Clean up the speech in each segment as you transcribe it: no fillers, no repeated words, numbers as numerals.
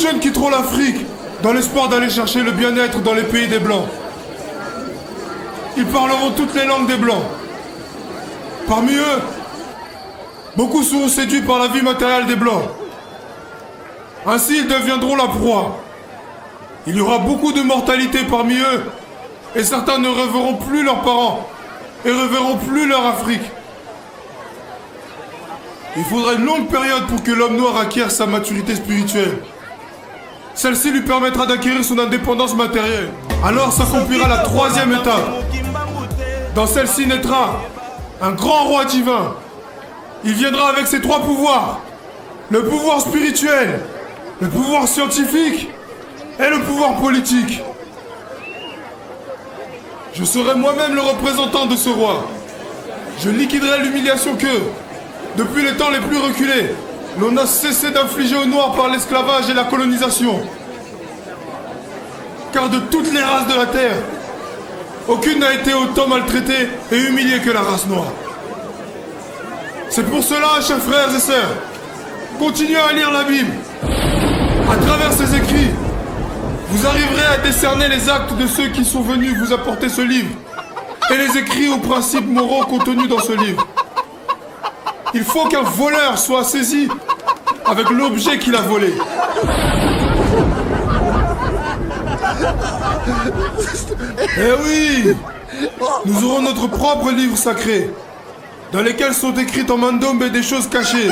jeunes quitteront l'Afrique dans l'espoir d'aller chercher le bien-être dans les pays des Blancs. Ils parleront toutes les langues des Blancs. Parmi eux, beaucoup seront séduits par la vie matérielle des Blancs. Ainsi, ils deviendront la proie. Il y aura beaucoup de mortalité parmi eux, et certains ne reverront plus leurs parents, et reverront plus leur Afrique. Il faudra une longue période pour que l'homme noir acquiert sa maturité spirituelle. Celle-ci lui permettra d'acquérir son indépendance matérielle. Alors s'accomplira la troisième étape. Dans celle-ci naîtra un grand roi divin. Il viendra avec ses trois pouvoirs. Le pouvoir spirituel, le pouvoir scientifique et le pouvoir politique. Je serai moi-même le représentant de ce roi. Je liquiderai l'humiliation que, depuis les temps les plus reculés, l'on a cessé d'infliger aux Noirs par l'esclavage et la colonisation. Car de toutes les races de la Terre, aucune n'a été autant maltraitée et humiliée que la race noire. C'est pour cela, chers frères et sœurs, continuez à lire la Bible. À travers ces écrits, vous arriverez à décerner les actes de ceux qui sont venus vous apporter ce livre et les écrits aux principes moraux contenus dans ce livre. Il faut qu'un voleur soit saisi avec l'objet qu'il a volé. Eh oui, nous aurons notre propre livre sacré, dans lesquels sont écrites en mandombe des choses cachées.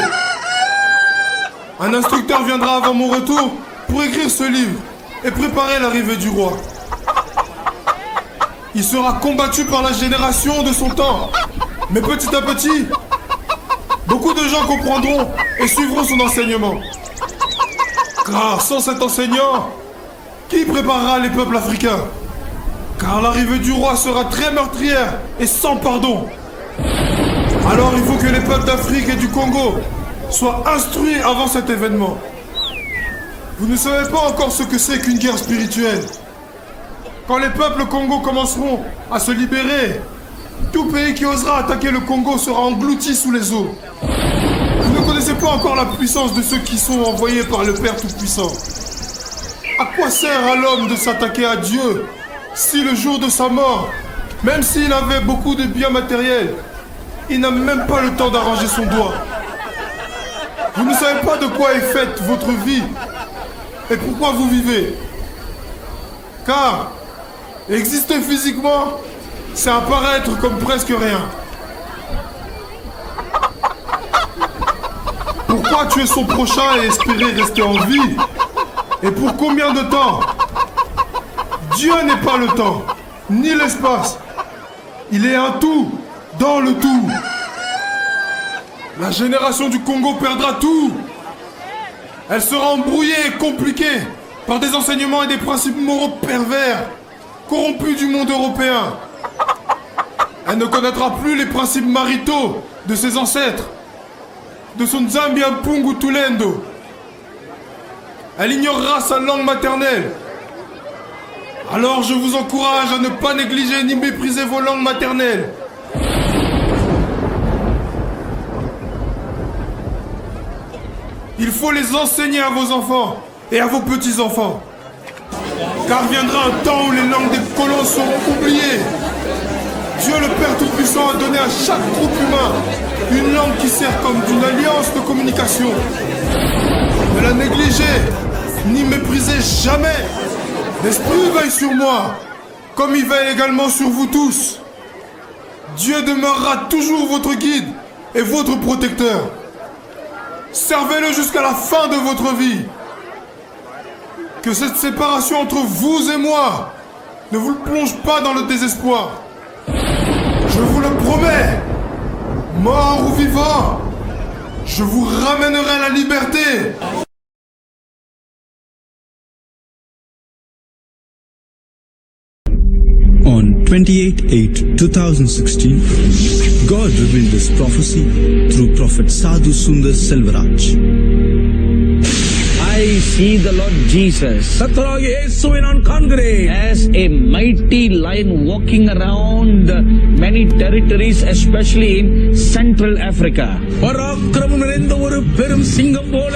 Un instructeur viendra avant mon retour pour écrire ce livre et préparer l'arrivée du roi. Il sera combattu par la génération de son temps, mais petit à petit, beaucoup de gens comprendront et suivront son enseignement. Car sans cet enseignant, qui préparera les peuples africains? Car l'arrivée du roi sera très meurtrière et sans pardon. Alors il faut que les peuples d'Afrique et du Congo soient instruits avant cet événement. Vous ne savez pas encore ce que c'est qu'une guerre spirituelle. Quand les peuples congos commenceront à se libérer, tout pays qui osera attaquer le Congo sera englouti sous les eaux. Vous ne connaissez pas encore la puissance de ceux qui sont envoyés par le Père Tout-Puissant. À quoi sert à l'homme de s'attaquer à Dieu si le jour de sa mort, même s'il avait beaucoup de biens matériels, il n'a même pas le temps d'arranger son doigt? Vous ne savez pas de quoi est faite votre vie et pourquoi vous vivez. Car exister physiquement, c'est apparaître comme presque rien. Pourquoi tuer son prochain et espérer rester en vie? Et pour combien de temps? Dieu n'est pas le temps, ni l'espace. Il est un tout, dans le tout. La génération du Congo perdra tout. Elle sera embrouillée et compliquée par des enseignements et des principes moraux pervers, corrompus du monde européen. Elle ne connaîtra plus les principes maritaux de ses ancêtres, de son Nzambi Mpungu Tulendo. Elle ignorera sa langue maternelle. Alors je vous encourage à ne pas négliger ni mépriser vos langues maternelles. Il faut les enseigner à vos enfants et à vos petits-enfants. Car viendra un temps où les langues des colons seront oubliées. Dieu le Père Tout-Puissant a donné à chaque groupe humain une langue qui sert comme d'une alliance de communication. Ne la négligez, ni méprisez jamais. L'Esprit veille sur moi, comme il veille également sur vous tous. Dieu demeurera toujours votre guide et votre protecteur. Servez-le jusqu'à la fin de votre vie. Que cette séparation entre vous et moi ne vous plonge pas dans le désespoir. Je vous le promets, mort ou vivant, je vous ramènerai à la liberté. On 28/8/2016, God revealed this prophecy through Prophet Sadhu Sundar Selvaraj. I I see the Lord Jesus as a mighty lion walking around many territories, especially in Central Africa. பராக்கிரமம் நிறைந்த ஒரு பெரும் சிங்கம் போல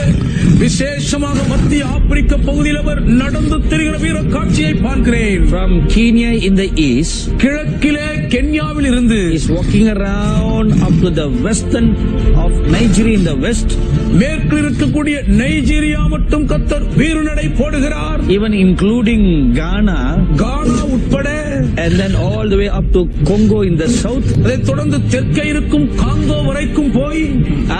விசேஷமாக மத்திய ஆப்பிரிக்க பகுதியில் அவர் நடந்து திரிகிற வீர காட்சியை பார்க்கிறேன். From Kenya in the east, கிழக்கிலே கென்யாவில் இருந்து is walking around up to the western of Nigeria in the west, மேற்கில் இருக்கக்கூடிய நைஜீரியா மட்டும் கர்த்தர் வீறுநடை போடுகிறார். even including Ghana, கானா உட்பட, and then all the way up to Congo in the south. அதைத் தொடர்ந்து தெற்கே இருக்கும் காங்கோ வரைக்கும் போய்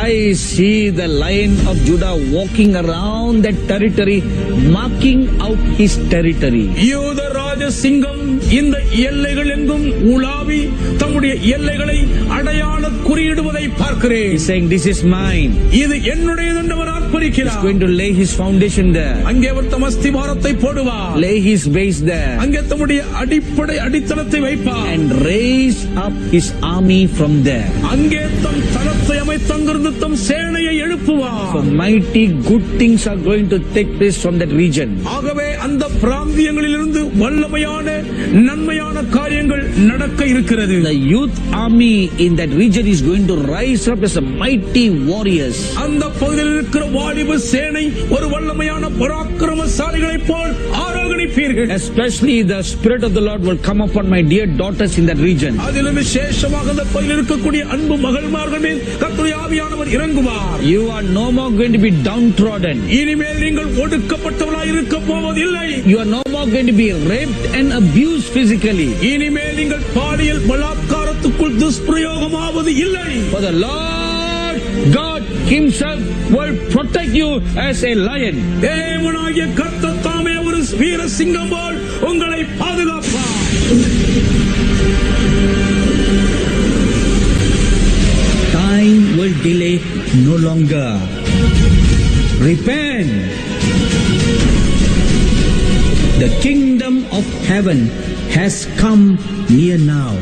I see the Lion of Judah walking around that territory, marking out his territory. யூத ராஜ சிங்கம் இந்த எல்லைகள் எங்கும் உலாவி தம்முடைய எல்லைகளை அடையாள குறியிடுவதை பார்க்கிறேன். He's saying, this is mine. இது என்னுடையது என்று அவர் He's ஆர்ப்பரிக்கிறார். going to lay his foundation there, அங்கே அவர் தம் அஸ்திவாரத்தை போடுவார். lay his base there, அங்கே தம்முடைய அடிப்படை அடித்தளத்தை வைப்பார். and raise up his army from there. அங்கே தம் தளத்தை அமைத்தங்கிருந்து தம் சேனையை எழுப்புவார். So mighty good things are going to take place from that region. ஆகவே அந்த பிராந்தியங்களிலிருந்து வல்லமையான நன்மையான காரியங்கள் நடக்க இருக்கிறது. The youth army in that region is going to rise up as a mighty warriors. அந்த பகுதியில் இருக்கிற வாலிப சேனை ஒரு வல்லமையான பராக்கிரமசாலிகளைப் போல் ஆரோகணிப்பீர்கள். Especially the spirit of the Lord will come upon my dear daughters in that region. அதிலும் விசேஷமாக அந்த பகுதியில் இருக்கக்கூடிய அன்பு மகள்மார்கள் மேல் கர்த்தருடைய ஆவியானவர் இறங்குவார். You are no more going to be downtrodden. இனிமேல் நீங்கள் ஒடுக்கப்பட்டவர்களாய் இருக்க போவதில்லை. You are no more going to be raped and abused physically. இனிமேல் நீங்கள் பாலியல் பலாத்காரத்துக்குள் துஷ்பிரயோகமாவது இல்லை. For the Lord God himself will protect you as a lion. தேவனாகிய கர்த்தர் தாமே ஒரு வீர சிங்கம் போல் உங்களை பாதுகாப்பார். Time will delay no longer. Repent. The kingdom of heaven has come near now.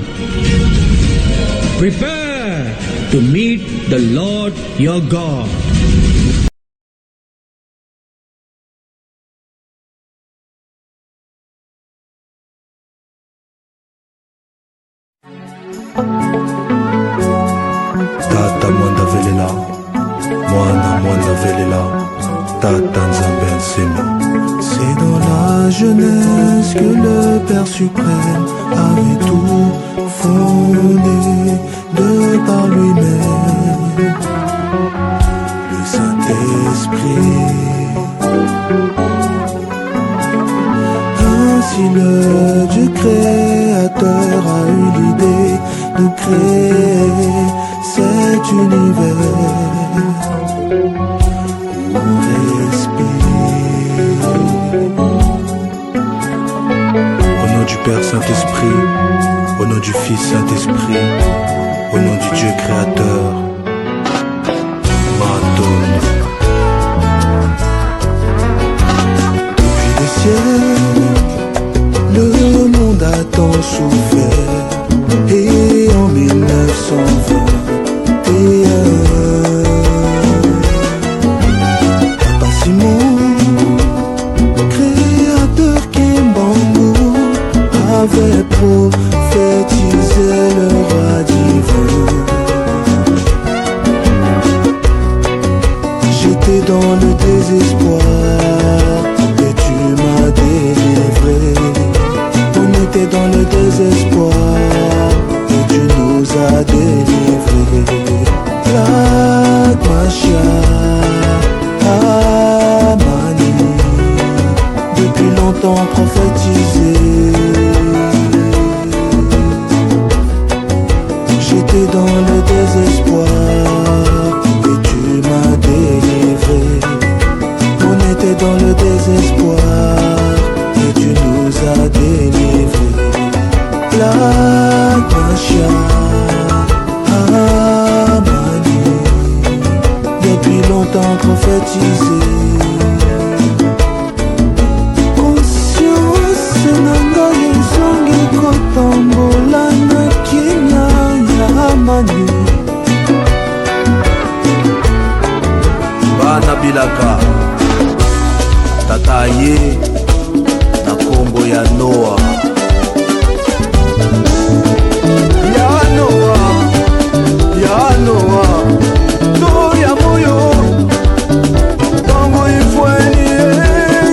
Prepare to meet the Lord your God. Tata mwanda velela, mwana velela, Tata Nzambe nsima. C'est dans la jeunesse que le Père suprême avait tout fondé de par lui-même. Le Saint-Esprit. Ainsi le Dieu créateur a eu l'idée de créer cet univers où on respire. Au nom du Père Saint-Esprit, au nom du Fils Saint-Esprit, au nom du Dieu créateur, Madonna. Depuis des siècles, le monde a tant souffert. Et en 1921, Papa Simon, créateur Kimbangou, avait prophétisé le roi divin. J'étais dans le désespoir et tu m'as délivré. On était dans le désespoir et tu nous as délivrés. La Machia Amani, depuis longtemps prophétisé. J'étais dans le désespoir et tu m'as délivré. On était dans le désespoir et tu nous as délivrés. La Machia Amani, depuis longtemps prophétisé. Conscience nanga yezongi kotambola na Kenya ya Amani. Bana Bilaka ye na kombo ya Noa. Ya Noa, ya Noa, no ya moyo tango ifweni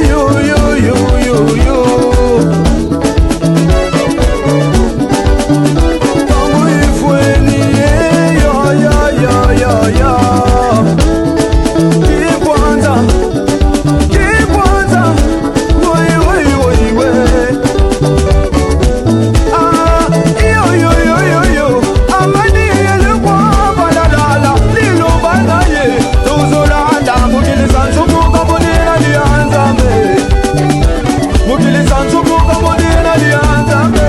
yo yo yo yo yo tango ifweni yo ya ya ya ya kibwanza kibwanza woi woi woi woi ah yo yo yo yo yo amani ele kwa balala lilo banaye tuzolanda mukile sanzo mukabonera lianzame mukile sanzo mukabonera lianzame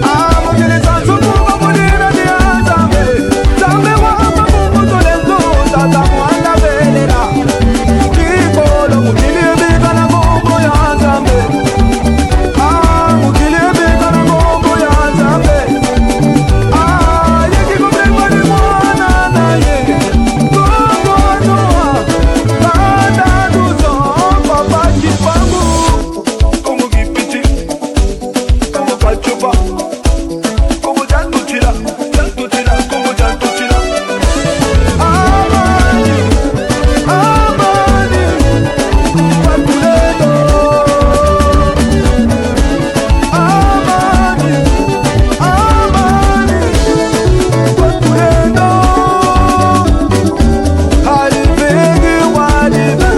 ah mukile sanzo mukabonera lianzame zambe wapa mukutolendo tata mwana belera kibolo mukile bikana kombo yanzame ah mukile bikana kombo yanzame ah yekikubrengwa ni mwana naye kombo noa banda duzo papa kipangu kongo kipiti kongo pachupa kongo jantutila kongo jantutila amani amani watuleto amani amani watuleto halibegi waliba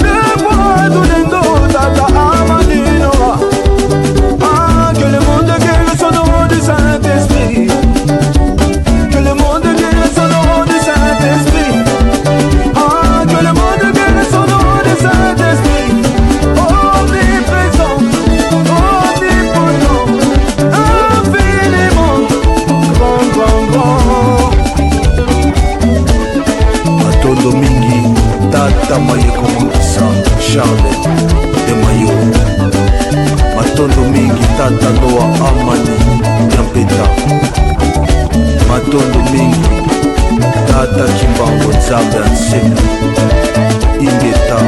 lebwadulendo tata amani noa ah que le monde guérit son nom du Saint-Esprit que le monde guérit son nom du Saint-Esprit ah que le monde guérit son nom du Saint-Esprit omniprésent omnipotent infiniment grand grand grand matondo mingi tata mayeko mongisa Charles de Mayo matondo mingi tata Noa amani yampeta matondo mingi tata Kimbango Nzambe ansena ingeta